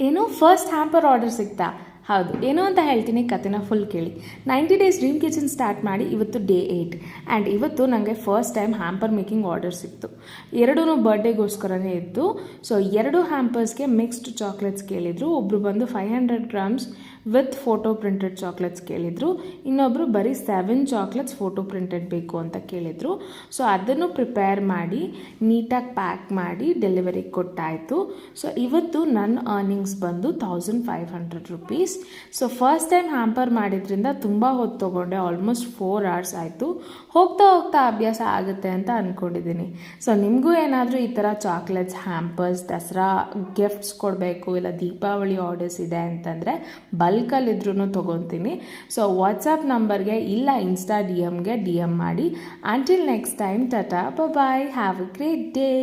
ಏನೋ first hamper order ಸಿಗ್ತಾ? ಹೌದು, ಏನೋ ಅಂತ ಹೇಳ್ತೀನಿ, ಕತೆನ ಫುಲ್ ಕೇಳಿ. 90 ಡೇಸ್ ಡ್ರೀಮ್ ಕಿಚನ್ ಸ್ಟಾರ್ಟ್ ಮಾಡಿ ಇವತ್ತು ಡೇ 8 ಆ್ಯಂಡ್ ಇವತ್ತು ನನಗೆ first time hamper making order ಸಿಕ್ತು. ಎರಡೂ ಬರ್ಡೇಗೋಸ್ಕರನೇ ಇತ್ತು. ಸೊ 2 ಹ್ಯಾಂಪರ್ಸ್ಗೆ ಮಿಕ್ಸ್ಡ್ ಚಾಕ್ಲೇಟ್ಸ್ ಕೇಳಿದರು. ಒಬ್ಬರು ಬಂದು 500 grams with photo printed chocolates ಕೇಳಿದರು. ಇನ್ನೊಬ್ಬರು ಬರೀ 7 ಚಾಕ್ಲೇಟ್ಸ್ ಫೋಟೋ ಪ್ರಿಂಟೆಡ್ ಬೇಕು ಅಂತ ಕೇಳಿದರು. ಸೊ ಅದನ್ನು ಪ್ರಿಪೇರ್ ಮಾಡಿ ನೀಟಾಗಿ ಪ್ಯಾಕ್ ಮಾಡಿ ಡೆಲಿವರಿಗೆ ಕೊಟ್ಟಾಯಿತು. ಸೊ ಇವತ್ತು ನನ್ನ ಅರ್ನಿಂಗ್ಸ್ ಬಂದು 1500 rupees. So first time hamper ಮಾಡಿದ್ರಿಂದ ತುಂಬ ಹೊತ್ತು ತೊಗೊಂಡೆ, ಆಲ್ಮೋಸ್ಟ್ 4 hours ಆಯಿತು. ಹೋಗ್ತಾ ಹೋಗ್ತಾ ಅಭ್ಯಾಸ ಆಗುತ್ತೆ ಅಂತ ಅಂದ್ಕೊಂಡಿದ್ದೀನಿ. ಸೊ ನಿಮಗೂ ಏನಾದರೂ ಈ ಥರ ಚಾಕ್ಲೇಟ್ಸ್, ಹ್ಯಾಂಪರ್ಸ್, ದಸರಾ ಗಿಫ್ಟ್ಸ್ ಕೊಡಬೇಕು, ಇಲ್ಲ ದೀಪಾವಳಿ ಆರ್ಡರ್ಸ್ ಇದೆ ಅಂತಂದರೆ ಬಲ್ಕಲ್ಲಿದ್ರೂ ತೊಗೊತೀನಿ. ಸೊ ವಾಟ್ಸಪ್ ನಂಬರ್ಗೆ ಇಲ್ಲ ಇನ್ಸ್ಟಾ ಡಿ ಎಮ್ ಮಾಡಿ. Until next time, tata, bye, have a great day.